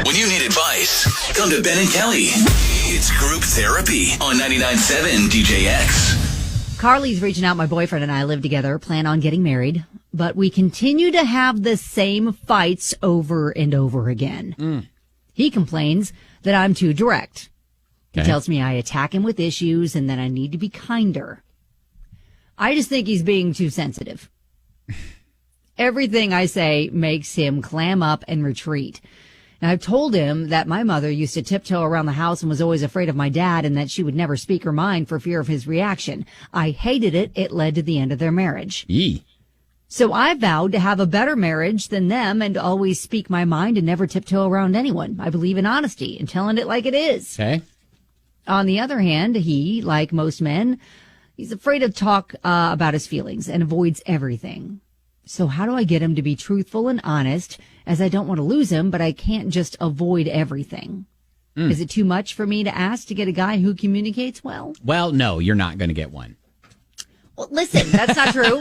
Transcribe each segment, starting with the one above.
When you need advice, come to Ben and Kelly. It's Group Therapy on 99.7 DJX. Carli's reaching out. My boyfriend and I live together, plan on getting married, but we continue to have the same fights over and over again. He complains that I'm too direct. He tells me I attack him with issues and that I need to be kinder. I just think he's being too sensitive. Everything I say makes him clam up and retreat. And I've told him that my mother used to tiptoe around the house and was always afraid of my dad and that she would never speak her mind for fear of his reaction. I hated it. It led to the end of their marriage. So I vowed to have a better marriage than them and always speak my mind and never tiptoe around anyone. I believe in honesty and telling it like it is. Okay. On the other hand, he, like most men, he's afraid to talk about his feelings and avoids everything. So how do I get him to be truthful and honest, as I don't want to lose him, but I can't just avoid everything? Is it too much for me to ask to get a guy who communicates well? Well, no, you're not going to get one. Well, listen, that's not true.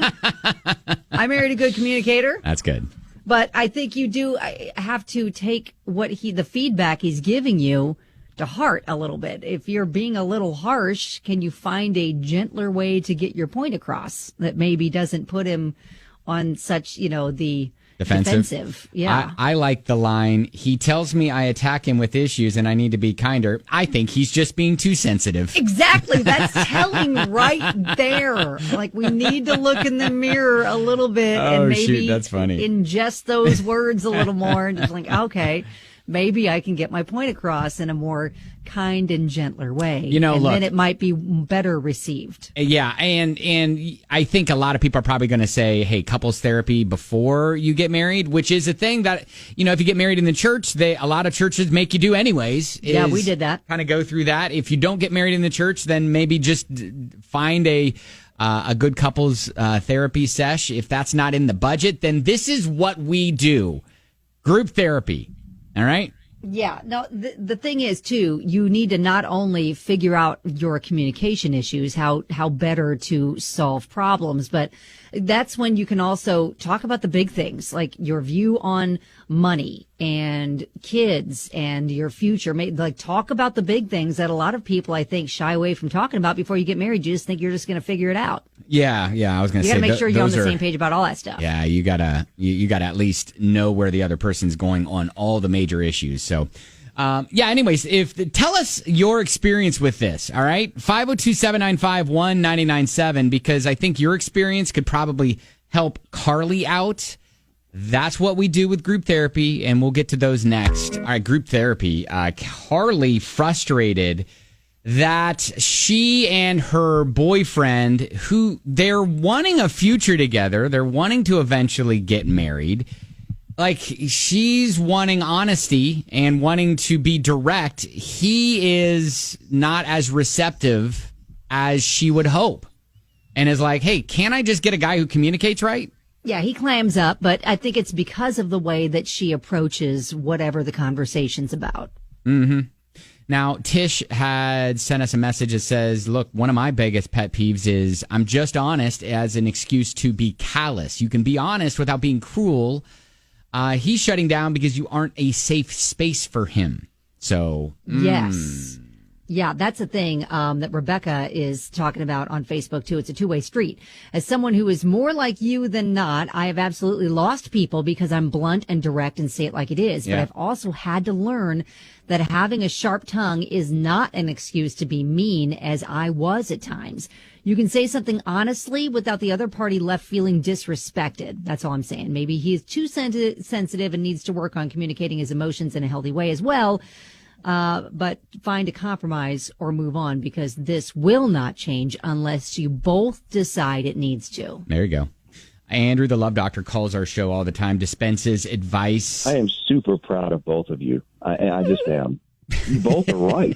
I married a good communicator. That's good. But I think you do have to take the feedback he's giving you to heart a little bit. If you're being a little harsh, can you find a gentler way to get your point across that maybe doesn't put him on such, the defensive. Yeah. I like the line, he tells me I attack him with issues and I need to be kinder. I think he's just being too sensitive. Exactly. That's telling right there. Like, we need to look in the mirror a little bit and maybe that's funny. Ingest those words a little more and just like, okay, maybe I can get my point across in a more kind and gentler way. And then it might be better received. Yeah, and I think a lot of people are probably going to say, hey, couples therapy before you get married, which is a thing that, if you get married in the church, a lot of churches make you do anyways. Yeah, we did that. Kind of go through that. If you don't get married in the church, then maybe just find a good couples therapy sesh. If that's not in the budget, then this is what we do. Group therapy. All right? Yeah. No, the thing is, too, you need to not only figure out your communication issues, how better to solve problems, but that's when you can also talk about the big things, like your view on money and kids and your future. Like, talk about the big things that a lot of people, I think, shy away from talking about before you get married. You just think you're just going to figure it out. Yeah. I was going to say, you got to make sure you're on the same page about all that stuff. Yeah, you gotta at least know where the other person's going on all the major issues. So, anyways, tell us your experience with this, all right? 502-795-1997, because I think your experience could probably help Carli out. That's what we do with group therapy, and we'll get to those next. All right, group therapy. Carli frustrated that she and her boyfriend, who they're wanting a future together, they're wanting to eventually get married. Like, she's wanting honesty and wanting to be direct. He is not as receptive as she would hope. And is like, hey, can't I just get a guy who communicates right? Yeah, he clams up, but I think it's because of the way that she approaches whatever the conversation's about. Mm-hmm. Now, Tish had sent us a message that says, look, one of my biggest pet peeves is I'm just honest as an excuse to be callous. You can be honest without being cruel. He's shutting down because you aren't a safe space for him. So, yes. Yeah, that's a thing that Rebecca is talking about on Facebook, too. It's a two-way street. As someone who is more like you than not, I have absolutely lost people because I'm blunt and direct and say it like it is. Yeah. But I've also had to learn that having a sharp tongue is not an excuse to be mean, as I was at times. You can say something honestly without the other party left feeling disrespected. That's all I'm saying. Maybe he is too sensitive and needs to work on communicating his emotions in a healthy way as well. But find a compromise or move on, because this will not change unless you both decide it needs to. There you go. Andrew, the Love Doctor, calls our show all the time, dispenses advice. I am super proud of both of you. I just am. You both are right.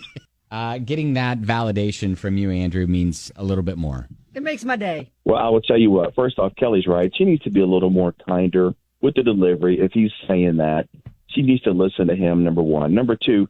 Getting that validation from you, Andrew, means a little bit more. It makes my day. Well, I will tell you what. First off, Kelly's right. She needs to be a little more kinder with the delivery. If he's saying that, she needs to listen to him, number one. Number two,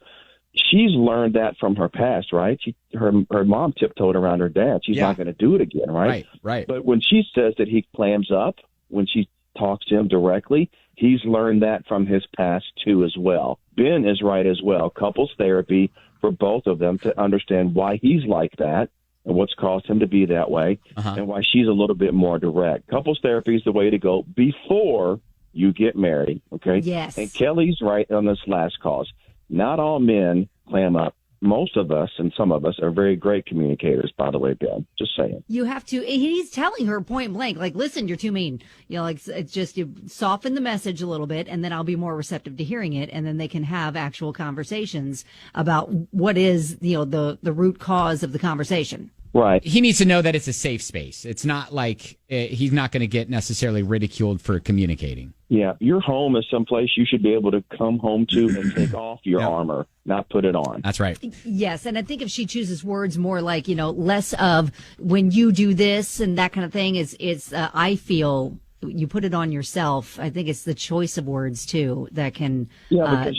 she's learned that from her past, right? Her mom tiptoed around her dad. She's not going to do it again, right? Right. But when she says that he clams up, when she talks to him directly. He's learned that from his past, too, as well. Ben is right as well. Couples therapy for both of them to understand why he's like that and what's caused him to be that way, and why she's a little bit more direct. Couples therapy is the way to go before you get married, okay? Yes. And Kelly's right on this last cause. Not all men clam up. Most of us and some of us are very great communicators, by the way, Ben. Just saying. You have to, he's telling her point blank, like, listen, you're too mean. Like, it's just, you soften the message a little bit, and then I'll be more receptive to hearing it, and then they can have actual conversations about what is, the root cause of the conversation. Right. He needs to know that it's a safe space. It's not like he's not going to get necessarily ridiculed for communicating. Yeah, your home is someplace you should be able to come home to and take off your armor, not put it on. That's right. Yes, and I think if she chooses words more like, less of when you do this and that kind of thing, is I feel you put it on yourself. I think it's the choice of words, too, that can... because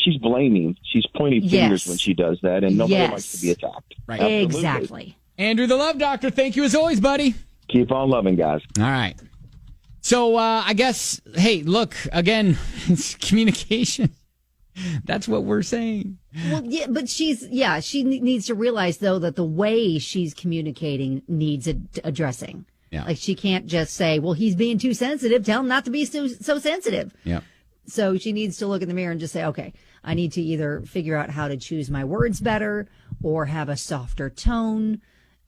she's blaming. She's pointing fingers when she does that, and nobody likes to be attacked. Right. Absolutely. Exactly. Andrew, the Love Doctor, thank you as always, buddy. Keep on loving, guys. All right. So I guess, hey, look, again, it's communication. That's what we're saying. Well, yeah, but she needs to realize, though, that the way she's communicating needs addressing. Yeah. Like, she can't just say, well, he's being too sensitive. Tell him not to be so sensitive. Yeah. So she needs to look in the mirror and just say, okay, I need to either figure out how to choose my words better or have a softer tone.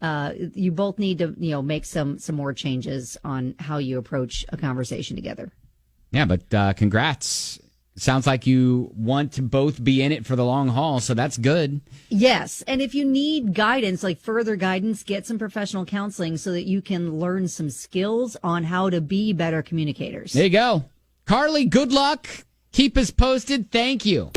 You both need to, make some more changes on how you approach a conversation together. Yeah, but congrats. Sounds like you want to both be in it for the long haul, so that's good. Yes, and if you need guidance, like further guidance, get some professional counseling so that you can learn some skills on how to be better communicators. There you go. Carli, good luck. Keep us posted. Thank you.